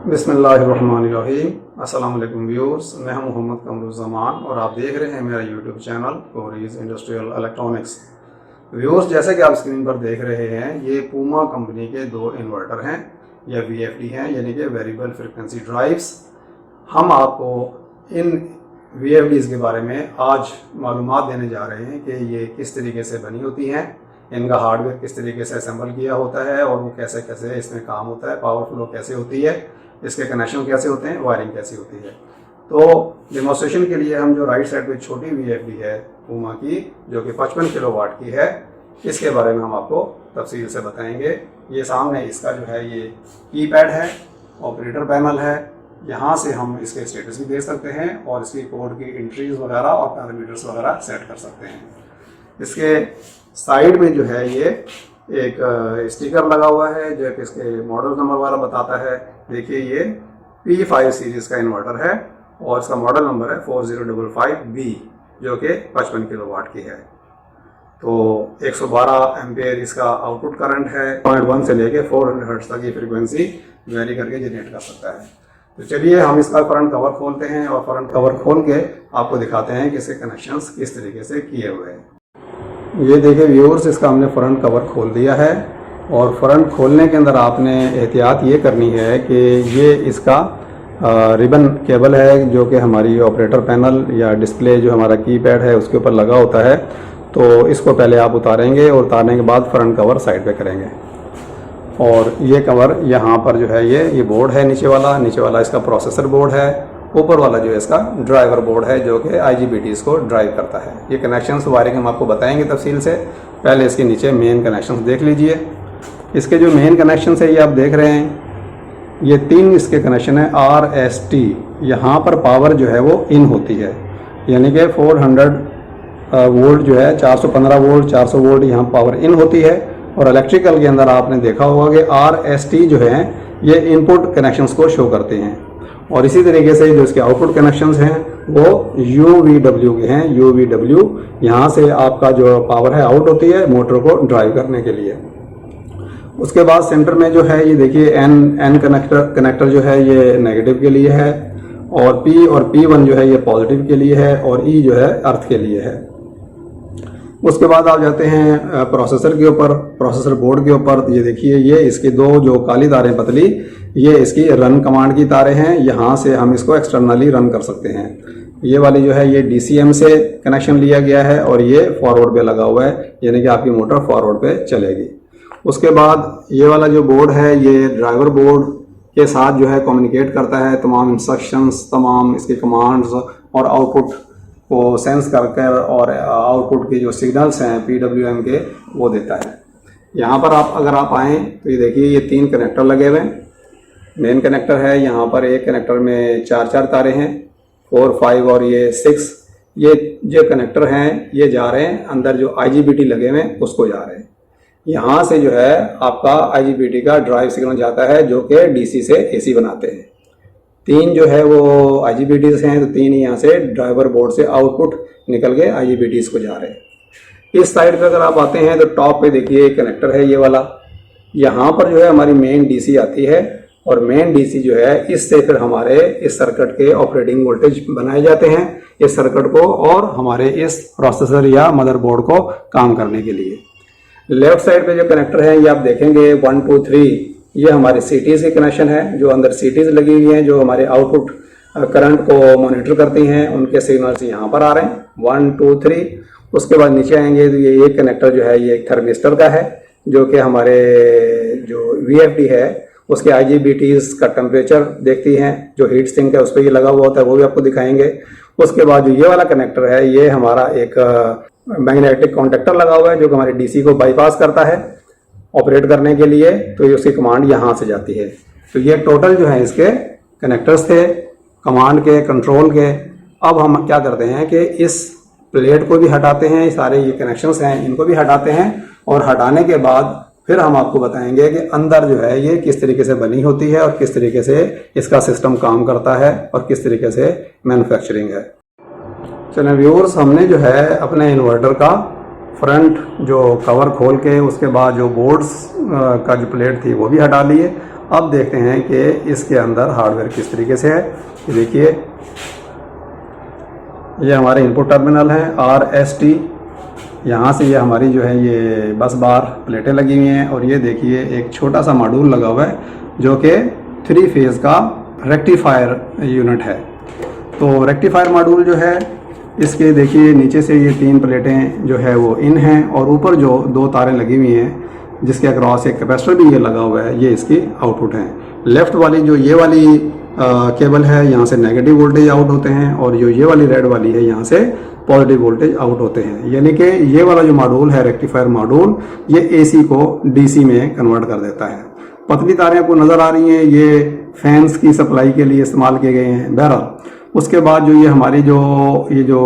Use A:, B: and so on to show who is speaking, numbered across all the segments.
A: बिस्मिल्लाहिर्रहमानिर्रहीम। अस्सलाम वालेकुम व्यूअर्स, मैं हूं मोहम्मद कमरुज़्ज़मान और आप देख रहे हैं मेरा YouTube channel Cori's industrial electronics. Viewers, जैसे कि आप स्क्रीन पर देख रहे हैं, ये पूमा कंपनी के दो इन्वर्टर हैं या VFD हैं, यानी कि वेरिएबल फ्रीक्वेंसी ड्राइव्स। हम आपको इन VFDs के बारे में आज मालूमात देने जा रहे हैं कि ये किस तरीके से बनी होती हैं, इनका हार्डवेयर किस तरीके से असेंबल किया होता है और वो कैसे कैसे इसमें काम होता है, पावर फ्लो कैसे होती है, इसके कनेक्शन कैसे होते हैं, वायरिंग कैसी होती है। तो डेमोस्ट्रेशन के लिए हम जो राइट साइड पे छोटी VFD है पूमा की, जो कि 55 किलोवाट की है, इसके बारे में हम आपको तफसील से बताएंगे। ये सामने इसका जो है ये कीपैड है, ऑपरेटर पैनल है, यहाँ से हम इसके स्टेटस भी देख सकते हैं और इसकी कोड की एंट्रीज वगैरह और पैरामीटर्स वगैरह सेट कर सकते हैं। इसके साइड में जो है ये एक स्टिकर लगा हुआ है जो कि इसके मॉडल नंबर वाला बताता है। देखिए, ये P5 सीरीज़ का इन्वर्टर है और इसका मॉडल नंबर है 4055B, जो कि 55 किलोवाट की है। तो 112 एम्पेयर इसका आउटपुट करंट है। 0.1 से लेके 400 हर्ट्ज तक ये फ्रीक्वेंसी वेरी करके जनरेट कर सकता है। तो चलिए हम इसका फ्रंट कवर खोलते हैं और फ्रंट कवर खोल के आपको दिखाते हैं कि इसके कनेक्शंस किस तरीके से किए हुए हैं। ये देखिए व्यूअर्स, इसका हमने फ्रंट कवर खोल दिया है और फ्रंट खोलने के अंदर आपने एहतियात ये करनी है कि ये इसका रिबन केबल है जो कि हमारी ऑपरेटर पैनल या डिस्प्ले जो हमारा कीपैड है उसके ऊपर लगा होता है। तो इसको पहले आप उतारेंगे और उतारने के बाद फ्रंट कवर साइड पे करेंगे। और ये कवर यहाँ पर जो है ये बोर्ड है, नीचे वाला इसका प्रोसेसर बोर्ड है, ऊपर वाला जो है इसका ड्राइवर बोर्ड है जो कि IGBTs को ड्राइव करता है। ये कनेक्शंस वायरिंग हम आपको बताएंगे तफसील से। पहले इसके नीचे मेन कनेक्शंस देख लीजिए। इसके जो मेन कनेक्शंस है ये आप देख रहे हैं, ये 3 इसके कनेक्शन है RST। यहाँ पर पावर जो है वो इन होती है, यानी कि 400 वोल्ट जो है 415 वोल्ट 400 वोल्ट यहाँ पावर इन होती है। और इलेक्ट्रिकल के अंदर आपने देखा होगा कि RST जो है ये इनपुट कनेक्शंस को शो करते हैं। और इसी तरीके से जो इसके आउटपुट कनेक्शंस हैं वो UVW के हैं। UVW यहाँ से आपका जो पावर है आउट होती है मोटर को ड्राइव करने के लिए। उसके बाद सेंटर में जो है ये देखिए N कनेक्टर जो है ये नेगेटिव के लिए है और P और P1 जो है ये पॉजिटिव के लिए है और E जो है अर्थ के लिए है। उसके बाद आप जाते हैं प्रोसेसर के ऊपर, प्रोसेसर बोर्ड के ऊपर। ये देखिए, ये इसकी 2 जो काली तारें पतली, ये इसकी रन कमांड की तारें हैं। यहाँ से हम इसको एक्सटर्नली रन कर सकते हैं। ये वाली जो है ये DCM से कनेक्शन लिया गया है और ये फॉरवर्ड पे लगा हुआ है, यानी कि आपकी मोटर फॉरवर्ड पे चलेगी। उसके बाद ये वाला जो बोर्ड है ये ड्राइवर बोर्ड के साथ जो है कम्युनिकेट करता है। तमाम इंस्ट्रक्शंस, तमाम इसके कमांड्स और आउटपुट को सेंस कर और आउटपुट के जो सिग्नल्स हैं PWM के वो देता है। यहाँ पर अगर आप आएँ तो ये देखिए, ये 3 कनेक्टर लगे हुए हैं। मेन कनेक्टर है, यहाँ पर एक कनेक्टर में 4 तारे हैं, 4, 5 और ये 6। ये जो कनेक्टर हैं ये जा रहे हैं अंदर, जो IGBT लगे हुए हैं उसको जा रहे हैं। यहाँ से जो है आपका IGBT का ड्राइव सिग्नल जाता है जो कि DC से AC बनाते हैं। 3 जो है वो IGBTs हैं, तो 3 यहाँ से ड्राइवर बोर्ड से आउटपुट निकल के IGBTs को जा रहे हैं। इस साइड पे अगर आप आते हैं तो टॉप पे देखिए कनेक्टर है ये वाला। यहाँ पर जो है हमारी मेन DC आती है और मेन DC जो है इससे फिर हमारे इस सर्किट के ऑपरेटिंग वोल्टेज बनाए जाते हैं इस सर्किट को और हमारे इस प्रोसेसर या मदरबोर्ड को काम करने के लिए। लेफ्ट साइड पे जो कनेक्टर है ये आप देखेंगे 1, 2, 3, ये हमारे CTs के कनेक्शन है। जो अंदर CTs लगी हुई हैं जो हमारे आउटपुट करंट को मॉनिटर करती हैं, उनके सिग्नल्स यहाँ पर आ रहे हैं 1, 2, 3। उसके बाद नीचे आएंगे तो ये एक कनेक्टर जो है ये एक थर्मिस्टर का है जो कि हमारे जो VFD है उसके IGBTs का टेम्परेचर देखती हैं। जो हीट सिंक है उस पर ये लगा हुआ होता है, वो भी आपको दिखाएंगे। उसके बाद जो ये वाला कनेक्टर है ये हमारा एक मैग्नेटिक कॉन्टेक्टर लगा हुआ है जो कि हमारे DC को बाईपास करता है ऑपरेट करने के लिए, तो ये उसकी कमांड यहाँ से जाती है। तो ये टोटल जो है इसके कनेक्टर्स थे कमांड के, कंट्रोल के। अब हम क्या करते हैं कि इस प्लेट को भी हटाते हैं, सारे ये कनेक्शंस हैं इनको भी हटाते हैं और हटाने के बाद फिर हम आपको बताएंगे कि अंदर जो है ये किस तरीके से बनी होती है और किस तरीके से इसका सिस्टम काम करता है और किस तरीके से मैन्युफैक्चरिंग है। चलिए व्यूअर्स, हमने जो है अपने इन्वर्टर का फ्रंट जो कवर खोल के उसके बाद जो बोर्ड्स का जो प्लेट थी वो भी हटा लिए अब देखते हैं कि इसके अंदर हार्डवेयर किस तरीके से है। ये देखिए, ये हमारे इनपुट टर्मिनल हैं RST। यहाँ से ये हमारी जो है ये बस बार प्लेटें लगी हुई हैं, और ये देखिए एक छोटा सा मॉड्यूल लगा हुआ है जो कि 3 फेज़ का रेक्टिफायर यूनिट है। तो रेक्टिफायर मॉड्यूल जो है इसके देखिए नीचे से ये 3 प्लेटें जो है वो इन हैं, और ऊपर जो 2 तारें लगी हुई हैं जिसके अक्रॉस एक कैपेसिटर भी ये लगा हुआ है, ये इसकी आउटपुट है। लेफ़्ट वाली जो ये वाली केबल है, यहाँ से नेगेटिव वोल्टेज आउट होते हैं, और जो ये वाली रेड वाली है यहाँ से पॉजिटिव वोल्टेज आउट होते हैं। यानी कि ये वाला जो मॉड्यूल है रेक्टिफायर मॉड्यूल, ये AC को DC में कन्वर्ट कर देता है। पतली तारें आपको नज़र आ रही हैं, ये फैंस की सप्लाई के लिए इस्तेमाल किए गए हैं। बहरहाल उसके बाद जो ये हमारी ये जो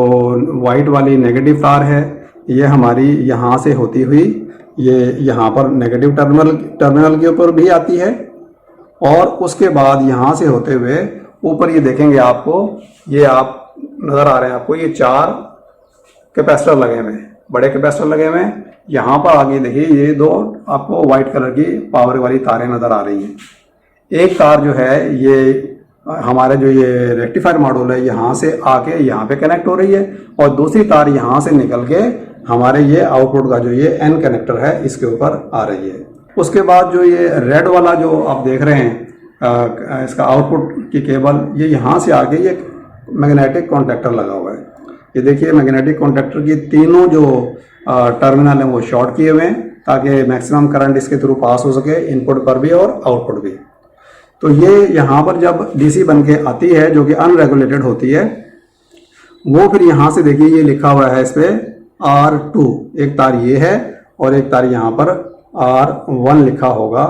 A: वाइट वाली नेगेटिव तार है, ये हमारी यहाँ से होती हुई ये यहाँ पर नेगेटिव टर्मिनल के ऊपर भी आती है, और उसके बाद यहाँ से होते हुए ऊपर ये देखेंगे आपको, ये आप नज़र आ रहे हैं आपको, ये 4 कैपेसिटर लगे हुए हैं, बड़े कैपेसिटर लगे हुए हैं। यहाँ पर आगे देखिए ये 2 आपको वाइट कलर की पावर वाली तारें नज़र आ रही हैं। एक तार जो है ये हमारे जो ये रेक्टिफायर मॉड्यूल है यहाँ से आके यहाँ पे कनेक्ट हो रही है, और दूसरी तार यहाँ से निकल के हमारे ये आउटपुट का जो ये N कनेक्टर है इसके ऊपर आ रही है। उसके बाद जो ये रेड वाला जो आप देख रहे हैं इसका आउटपुट की केबल, ये यहाँ से आके ये मैग्नेटिक कॉन्टैक्टर लगा हुआ है। ये देखिए मैग्नेटिक कॉन्टैक्टर की तीनों जो टर्मिनल हैं वो शॉर्ट किए हुए हैं ताकि मैक्सिमम करंट इसके थ्रू पास हो सके, इनपुट पर भी और आउटपुट भी। तो ये यहाँ पर जब DC बन के आती है जो कि अनरेगुलेटेड होती है, वो फिर यहाँ से देखिए ये लिखा हुआ है इस पर R2, एक तार ये है और एक तार यहाँ पर R1 लिखा होगा।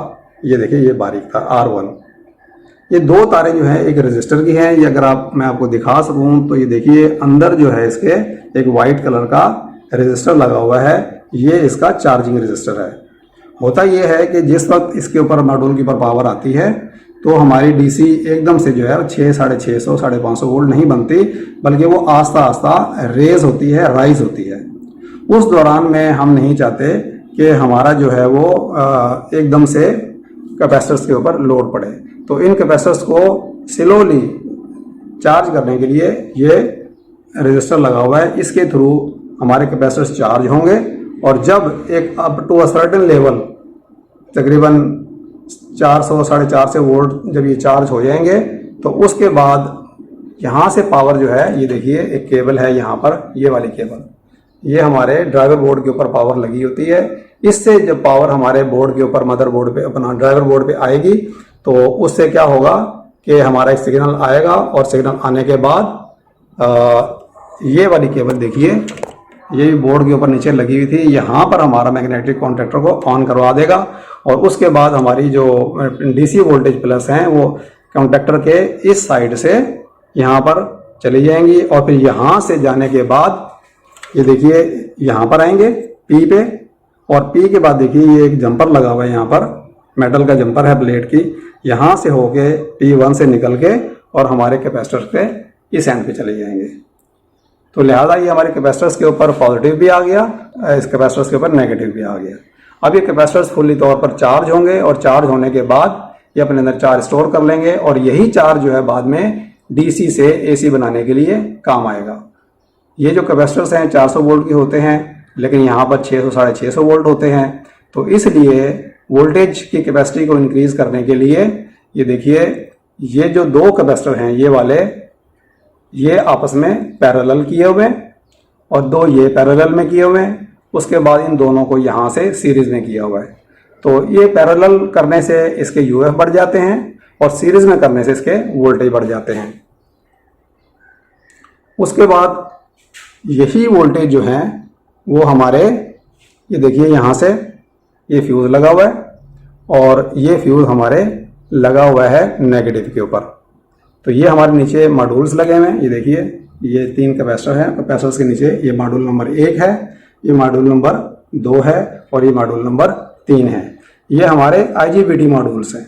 A: ये देखिए ये बारीक तार R1। ये 2 तारें जो है एक रजिस्टर की हैं। ये अगर मैं आपको दिखा सकूं तो ये देखिए अंदर जो है इसके एक वाइट कलर का रजिस्टर लगा हुआ है, ये इसका चार्जिंग रजिस्टर है। होता ये है कि जिस वक्त इसके ऊपर मॉड्यूल के ऊपर पावर आती है तो हमारी DC एकदम से जो है 600, 650, 550 वोल्ट नहीं बनती, बल्कि वो आस्ता आस्ता रेज होती है, राइज होती है। उस दौरान में हम नहीं चाहते कि हमारा जो है वो एकदम से कैपेसिटर्स के ऊपर लोड पड़े। तो इन कैपेसिटर्स को स्लोली चार्ज करने के लिए ये रजिस्टर लगा हुआ है, इसके थ्रू हमारे कैपेसिटर्स चार्ज होंगे, और जब एक up to a certain level तकरीबन 400, 450 वोल्ट जब ये चार्ज हो जाएंगे तो उसके बाद यहाँ से पावर जो है, ये देखिए एक केबल है यहाँ पर, ये वाली केबल, ये हमारे ड्राइवर बोर्ड के ऊपर पावर लगी होती है। इससे जब पावर हमारे बोर्ड के ऊपर, मदर बोर्ड पे, अपना ड्राइवर बोर्ड पे आएगी तो उससे क्या होगा कि हमारा एक सिग्नल आएगा, और सिग्नल आने के बाद ये वाली केबल देखिए ये बोर्ड के ऊपर नीचे लगी हुई थी, यहाँ पर हमारा मैग्नेटिक कॉन्टैक्टर को ऑन करवा देगा, और उसके बाद हमारी जो DC वोल्टेज प्लस हैं वो कॉन्टैक्टर के इस साइड से यहाँ पर चली जाएंगी, और फिर यहाँ से जाने के बाद ये देखिए यहाँ पर आएंगे P पे, और P के बाद देखिए ये एक जंपर लगा हुआ है यहाँ पर, मेटल का जंपर है प्लेट की, यहाँ से होके P1 से निकल के और हमारे कैपेसिटर पे इस एंड पे चले जाएंगे। तो लिहाजा ये हमारे कैपेसिटर्स के ऊपर पॉजिटिव भी आ गया, इस कैपेसिटर्स के ऊपर नेगेटिव भी आ गया। अब ये कैपेसिटर्स फुल्ली तौर पर चार्ज होंगे, और चार्ज होने के बाद ये अपने अंदर चार्ज स्टोर कर लेंगे, और यही चार्ज जो है बाद में DC से AC बनाने के लिए काम आएगा। ये जो कैपेसिटर्स हैं 400 वोल्ट के होते हैं, लेकिन यहाँ पर 600, 650 वोल्ट होते हैं। तो इसलिए वोल्टेज की कैपेसिटी को इंक्रीज करने के लिए ये देखिए ये जो 2 कैपेसिटर हैं ये वाले, ये आपस में पैरेलल किए हुए हैं, और 2 ये पैरेलल में किए हुए हैं। उसके बाद इन दोनों को यहाँ से सीरीज में किया हुआ है। तो ये पैरेलल करने से इसके UF बढ़ जाते हैं, और सीरीज में करने से इसके वोल्टेज बढ़ जाते हैं। उसके बाद यही वोल्टेज जो है वो हमारे, ये देखिए यहाँ से ये फ्यूज लगा हुआ है, और ये फ्यूज हमारे लगा हुआ है नेगेटिव के ऊपर। तो ये हमारे नीचे मॉड्यूल्स लगे हुए हैं, ये देखिए ये 3 कैपेसिटर हैं। कैपेसिटर्स के नीचे ये मॉड्यूल नंबर 1 है, ये मॉड्यूल नंबर 2 है, और ये मॉड्यूल नंबर 3 है। ये हमारे IGBT मॉड्यूल्स हैं।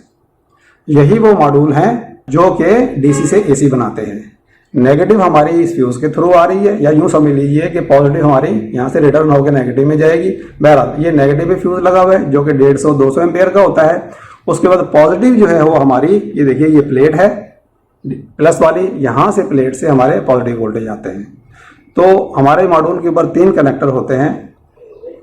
A: यही वो मॉड्यूल हैं जो कि DC से AC बनाते हैं। नेगेटिव हमारी इस फ्यूज के थ्रू आ रही है, या यूं समझ लीजिए कि पॉजिटिव हमारी यहाँ से रिटर्न होकर नेगेटिव में जाएगी। बहरहाल ये नेगेटिव में फ्यूज लगा हुआ है जो कि 150-200 एम्पेयर का होता है, उसके बाद पॉजिटिव जो है वो हमारी, ये देखिए ये प्लेट है प्लस वाली, यहाँ से प्लेट से हमारे पॉजिटिव वोल्टेज आते हैं। तो हमारे मॉड्यूल के ऊपर 3 कनेक्टर होते हैं।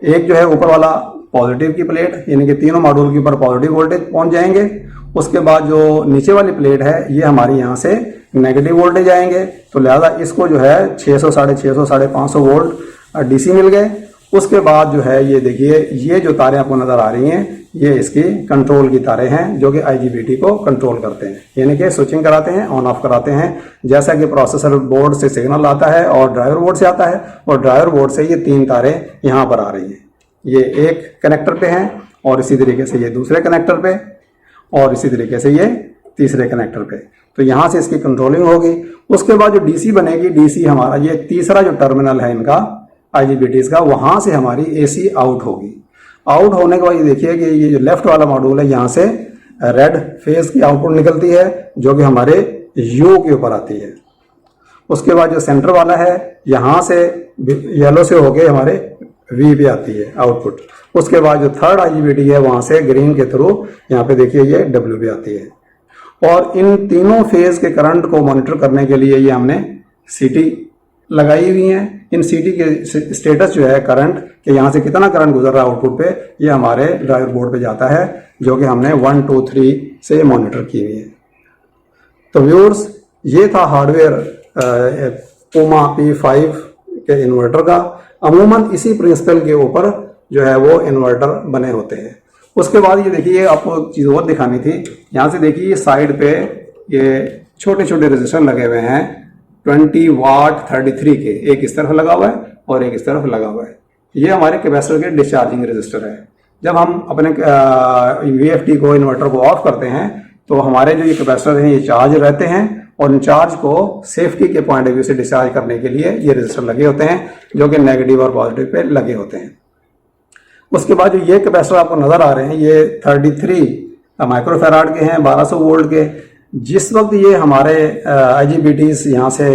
A: एक जो है ऊपर वाला पॉजिटिव की प्लेट, यानी कि तीनों मॉड्यूल के ऊपर पॉजिटिव वोल्टेज पहुंच जाएंगे। उसके बाद जो नीचे वाली प्लेट है ये हमारी यहाँ से नेगेटिव वोल्टेज आएंगे। तो लिहाजा इसको जो है 600, 650, 550 वोल्ट डीसी मिल गए। उसके बाद जो है ये देखिए ये जो तारें आपको नजर आ रही हैं ये इसकी कंट्रोल की तारें हैं जो कि आईजीबीटी को कंट्रोल करते हैं, यानी कि स्विचिंग कराते हैं, ऑन ऑफ कराते हैं। जैसा कि प्रोसेसर बोर्ड से सिग्नल आता है और ड्राइवर बोर्ड से आता है, और ड्राइवर बोर्ड से ये 3 तारें यहाँ पर आ रही हैं। ये एक कनेक्टर पे हैं और इसी तरीके से ये दूसरे कनेक्टर पे और इसी तरीके से ये तीसरे कनेक्टर पे। तो यहाँ से इसकी कंट्रोलिंग होगी। उसके बाद जो डीसी बनेगी, डीसी हमारा ये तीसरा जो टर्मिनल है इनका आईजीबीटीज का, वहां से हमारी एसी आउट होगी। आउट होने के बाद ये देखिए कि ये जो लेफ्ट वाला मॉड्यूल है यहाँ से रेड फेज की आउटपुट निकलती है जो कि हमारे यू के ऊपर आती है। उसके बाद जो सेंटर वाला है यहाँ से येलो से होके हमारे वी पे आती है आउटपुट। उसके बाद जो थर्ड आईजीबीटी है वहां से ग्रीन के थ्रू यहाँ पे देखिए ये डब्ल्यू पे आती है। और इन तीनों फेज के करंट को मॉनिटर करने के लिए ये हमने सीटी लगाई हुई है। इन सीटी के स्टेटस जो है करंट के यहाँ से कितना करंट गुजर रहा है आउटपुट पे, ये हमारे ड्राइवर बोर्ड पे जाता है जो कि हमने 1, 2, 3 से मॉनिटर की हुई है। तो व्यूअर्स ये था हार्डवेयर पूमा P5 के इन्वर्टर का। अमूमन इसी प्रिंसिपल के ऊपर जो है वो इन्वर्टर बने होते हैं। उसके बाद ये देखिए आपको एक चीज़ और दिखानी थी। यहाँ से देखिए साइड पे ये छोटे छोटे रजिस्टर लगे हुए हैं 20 वाट 33 के, एक इस तरफ लगा हुआ है और एक इस तरफ लगा हुआ है। ये हमारे कैपेसिटर के डिस्चार्जिंग रजिस्टर है। जब हम अपने वीएफटी को इन्वर्टर को ऑफ करते हैं तो हमारे जो ये कैपेसिटर हैं ये चार्ज रहते हैं और इन चार्ज को सेफ्टी के पॉइंट ऑफ व्यू से डिस्चार्ज करने के लिए ये रजिस्टर लगे होते हैं जो कि नेगेटिव और पॉजिटिव पे लगे होते हैं। उसके बाद जो ये कैपेसिटर आपको नजर आ रहे हैं ये 33 माइक्रोफैराड के हैं, 1200 वोल्ट के। जिस वक्त ये हमारे आईजीबीटीज यहाँ से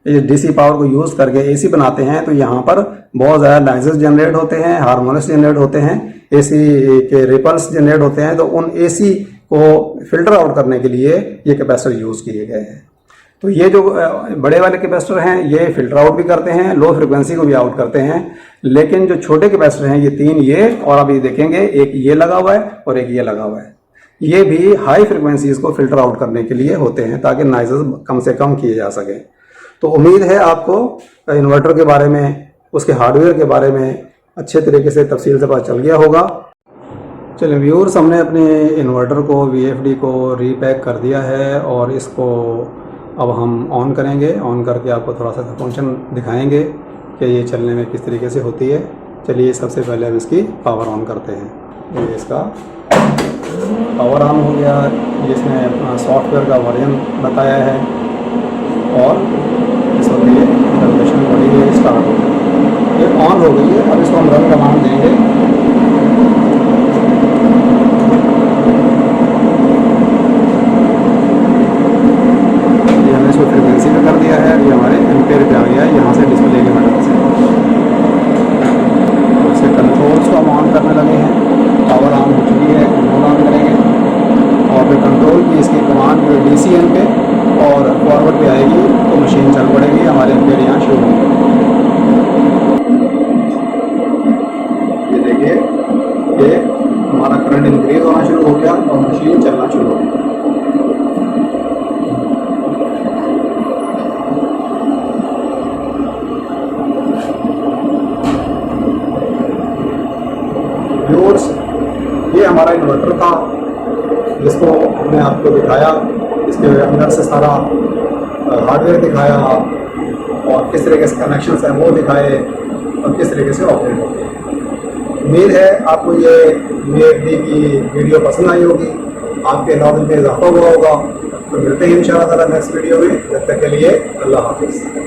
A: डीसी पावर को यूज करके एसी बनाते हैं तो यहाँ पर बहुत ज़्यादा नॉइजेस जनरेट होते हैं, हार्मोनिक्स जनरेट होते हैं, एसी के रिपल्स जनरेट होते हैं। तो उन एसी को फिल्टर आउट करने के लिए ये कैपेसिटर यूज किए गए हैं। तो ये जो बड़े वाले कैपेसिटर हैं ये फिल्टर आउट भी करते हैं, लो फ्रिक्वेंसी को भी आउट करते हैं। लेकिन जो छोटे कैपेसिटर हैं ये 3 ये और अभी देखेंगे एक ये लगा हुआ है और एक ये लगा हुआ है, ये भी हाई फ्रिक्वेंसीज को फिल्टर आउट करने के लिए होते हैं ताकि नॉइजेस कम से कम किए जा सके। तो उम्मीद है आपको इन्वर्टर के बारे में, उसके हार्डवेयर के बारे में अच्छे तरीके से तफसील से पता चल गया होगा। चलिए व्यूअर्स, हमने अपने इन्वर्टर को वीएफडी को रीपैक कर दिया है और इसको अब हम ऑन करेंगे। ऑन करके आपको थोड़ा सा फंक्शन दिखाएंगे कि ये चलने में किस तरीके से होती है। चलिए सबसे पहले हम इसकी पावर ऑन करते हैं। ये इसका पावर ऑन हो गया, जिसने अपना सॉफ्टवेयर का वर्जन बताया है और इस वक्त ये कैलकुलेशन बड़ी स्टार्ट हो गई, ये ऑन हो गई है। अब इसको हम रन कमांड देंगे। फ्रीक्वेंसी पे कर दिया है, ये हमारे एम्पेयर पे आ गया है यहाँ से डिस्प्ले की मदद से। इसके कंट्रोल्स को हम ऑन करने लगे हैं, पावर ऑन हो चुकी है, कंट्रोल ऑन करेंगे और फिर कंट्रोल की इसकी कमांड जो DCN पे और फॉरवर्ड पे आएगी तो मशीन चल पड़ेगी, हमारे एम्पेयर यहाँ शुरू होंगे। ये देखिए ये हमारा करंट इंक्रीज होना शुरू हो गया और मशीन चलना शुरू हो गई। व्यूअर्स, ये हमारा इन्वर्टर था जिसको हमने आपको दिखाया, इसके अंदर से सारा हार्डवेयर दिखाया और किस तरीके से कनेक्शन हैं वो दिखाए और किस तरीके से ऑपरेट होते हैं। उम्मीद है आपको ये वीएफडी की वीडियो पसंद आई होगी, आपके नॉलेज में इजाफा हुआ होगा। तो मिलते हैं इंशाअल्लाह नेक्स्ट वीडियो में। जब तक के लिए अल्लाह हाफिज़।